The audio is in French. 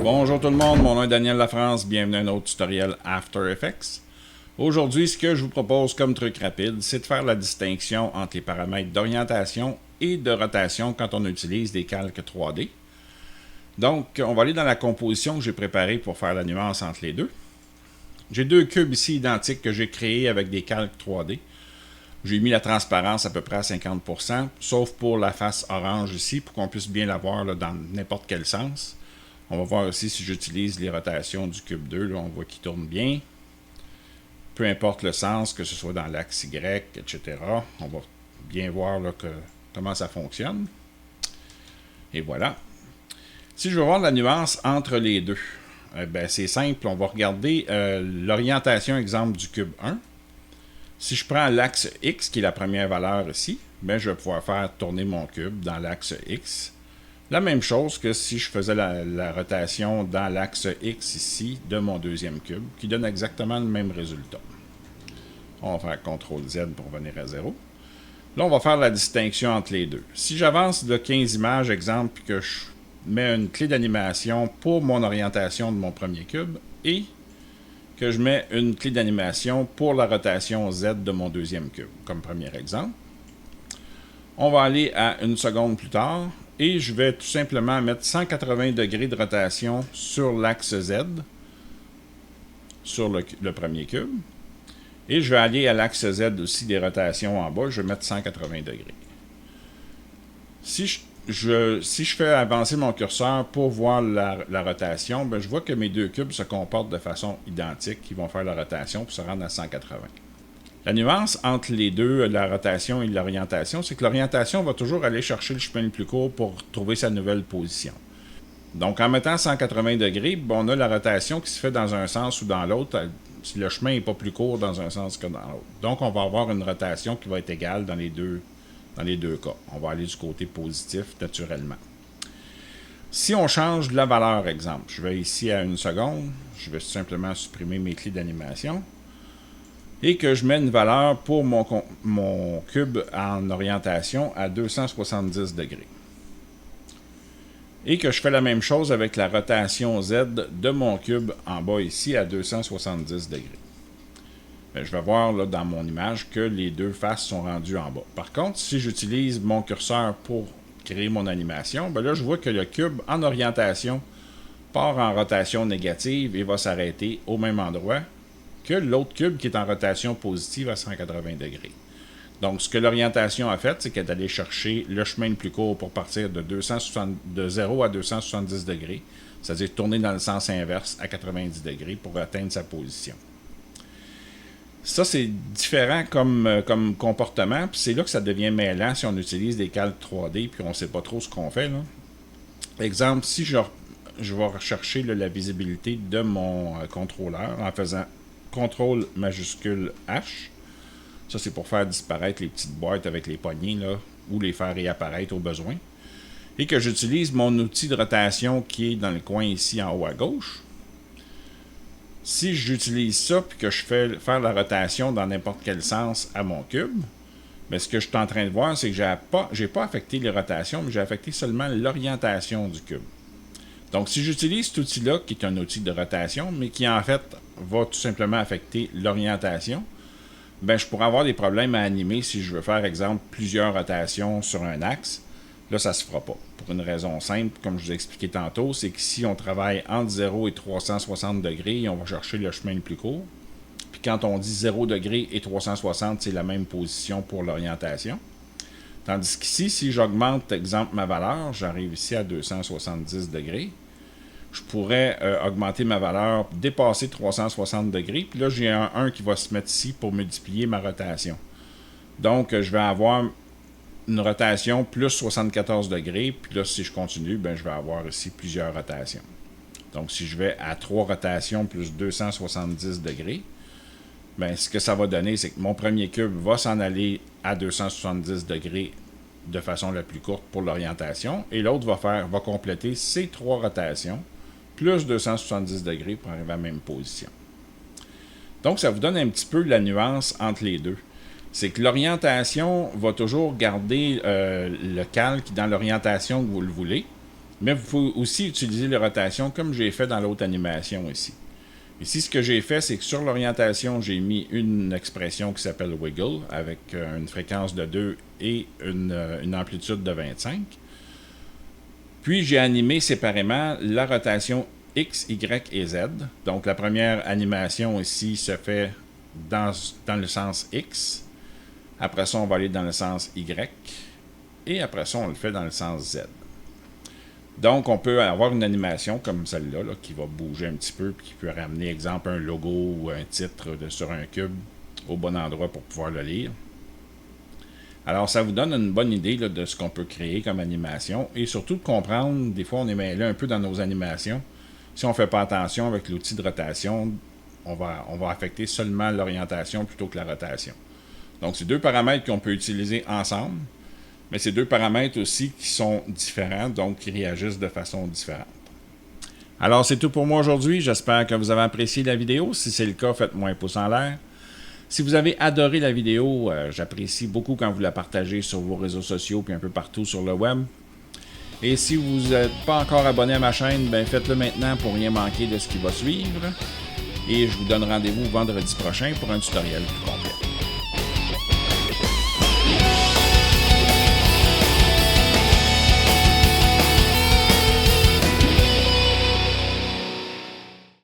Bonjour tout le monde, mon nom est Daniel Lafrance, bienvenue à un autre tutoriel After Effects. Aujourd'hui, ce que je vous propose comme truc rapide, c'est de faire la distinction entre les paramètres d'orientation et de rotation quand on utilise des calques 3D. Donc, on va aller dans la composition que j'ai préparée pour faire la nuance entre les deux. J'ai deux cubes ici identiques que j'ai créés avec des calques 3D. J'ai mis la transparence à peu près à 50%, sauf pour la face orange ici, pour qu'on puisse bien la voir là, dans n'importe quel sens. On va voir aussi si j'utilise les rotations du cube 2, là, on voit qu'il tourne bien. Peu importe le sens, que ce soit dans l'axe Y, etc. On va bien voir là, comment ça fonctionne. Et voilà. Si je veux voir la nuance entre les deux, c'est simple, on va regarder l'orientation exemple du cube 1. Si je prends l'axe X, qui est la première valeur ici, je vais pouvoir faire tourner mon cube dans l'axe X. La même chose que si je faisais la rotation dans l'axe X ici de mon deuxième cube, qui donne exactement le même résultat. On va faire CTRL Z pour revenir à 0. Là, on va faire la distinction entre les deux. Si j'avance de 15 images, exemple, puis que je mets une clé d'animation pour mon orientation de mon premier cube, et que je mets une clé d'animation pour la rotation Z de mon deuxième cube, comme premier exemple. On va aller à une seconde plus tard, et je vais tout simplement mettre 180 degrés de rotation sur l'axe Z, sur le premier cube. Et je vais aller à l'axe Z aussi des rotations en bas, je vais mettre 180 degrés. Si je fais avancer mon curseur pour voir la rotation, je vois que mes deux cubes se comportent de façon identique, ils vont faire la rotation pour se rendre à 180. La nuance entre les deux, la rotation et l'orientation, c'est que l'orientation va toujours aller chercher le chemin le plus court pour trouver sa nouvelle position. Donc, en mettant 180 degrés, on a la rotation qui se fait dans un sens ou dans l'autre, si le chemin n'est pas plus court dans un sens que dans l'autre. Donc, on va avoir une rotation qui va être égale dans les deux cas. On va aller du côté positif naturellement. Si on change la valeur, exemple, je vais ici à une seconde, je vais simplement supprimer mes clés d'animation, et que je mets une valeur pour mon cube en orientation à 270 degrés. Et que je fais la même chose avec la rotation Z de mon cube en bas ici à 270 degrés. Je vais voir là, dans mon image que les deux faces sont rendues en bas. Par contre, si j'utilise mon curseur pour créer mon animation, là je vois que le cube en orientation part en rotation négative et va s'arrêter au même endroit que l'autre cube qui est en rotation positive à 180 degrés. Donc, ce que l'orientation a fait, c'est qu'elle est allée chercher le chemin le plus court pour partir de 0 à 270 degrés, c'est-à-dire tourner dans le sens inverse à 90 degrés pour atteindre sa position. Ça, c'est différent comme comportement, puis c'est là que ça devient mêlant si on utilise des calques 3D puis on ne sait pas trop ce qu'on fait. Là. Exemple, si je vais rechercher la visibilité de mon contrôleur en faisant CTRL majuscule H. Ça, c'est pour faire disparaître les petites boîtes avec les poignées, là, ou les faire réapparaître au besoin. Et que j'utilise mon outil de rotation qui est dans le coin ici en haut à gauche. Si j'utilise ça puis que je fais faire la rotation dans n'importe quel sens à mon cube, ce que je suis en train de voir, c'est que j'ai pas affecté les rotations, mais j'ai affecté seulement l'orientation du cube. Donc, si j'utilise cet outil-là, qui est un outil de rotation, mais qui en fait va tout simplement affecter l'orientation, je pourrais avoir des problèmes à animer si je veux faire, exemple, plusieurs rotations sur un axe. Là, ça ne se fera pas. Pour une raison simple, comme je vous ai expliqué tantôt, c'est que si on travaille entre 0 et 360 degrés, on va chercher le chemin le plus court. Puis quand on dit 0 degré et 360, c'est la même position pour l'orientation. Tandis qu'ici, si j'augmente, exemple, ma valeur, j'arrive ici à 270 degrés, je pourrais augmenter ma valeur, dépasser 360 degrés, puis là, j'ai un 1 qui va se mettre ici pour multiplier ma rotation. Donc, je vais avoir une rotation plus 74 degrés, puis là, si je continue, je vais avoir ici plusieurs rotations. Donc, si je vais à 3 rotations plus 270 degrés, ce que ça va donner, c'est que mon premier cube va s'en aller à 270 degrés de façon la plus courte pour l'orientation, et l'autre va compléter ces 3 rotations, plus 270 degrés pour arriver à la même position. Donc, ça vous donne un petit peu la nuance entre les deux. C'est que l'orientation va toujours garder le calque dans l'orientation que vous le voulez, Mais vous pouvez aussi utiliser les rotations comme j'ai fait dans l'autre animation ici. Ici, ce que j'ai fait, c'est que sur l'orientation, j'ai mis une expression qui s'appelle wiggle avec une fréquence de 2 et une amplitude de 25. Puis, j'ai animé séparément la rotation X, Y et Z. Donc, la première animation ici se fait dans le sens X. Après ça, on va aller dans le sens Y. Et après ça, on le fait dans le sens Z. Donc, on peut avoir une animation comme celle-là là, qui va bouger un petit peu et qui peut ramener, exemple, un logo ou un titre sur un cube au bon endroit pour pouvoir le lire. Alors, ça vous donne une bonne idée là, de ce qu'on peut créer comme animation et surtout de comprendre, des fois, on est mêlé un peu dans nos animations. Si on ne fait pas attention avec l'outil de rotation, on va affecter seulement l'orientation plutôt que la rotation. Donc, c'est deux paramètres qu'on peut utiliser ensemble. Mais c'est deux paramètres aussi qui sont différents, donc qui réagissent de façon différente. Alors, c'est tout pour moi aujourd'hui. J'espère que vous avez apprécié la vidéo. Si c'est le cas, faites-moi un pouce en l'air. Si vous avez adoré la vidéo, j'apprécie beaucoup quand vous la partagez sur vos réseaux sociaux puis un peu partout sur le web. Et si vous n'êtes pas encore abonné à ma chaîne, ben faites-le maintenant pour rien manquer de ce qui va suivre. Et je vous donne rendez-vous vendredi prochain pour un tutoriel plus complet.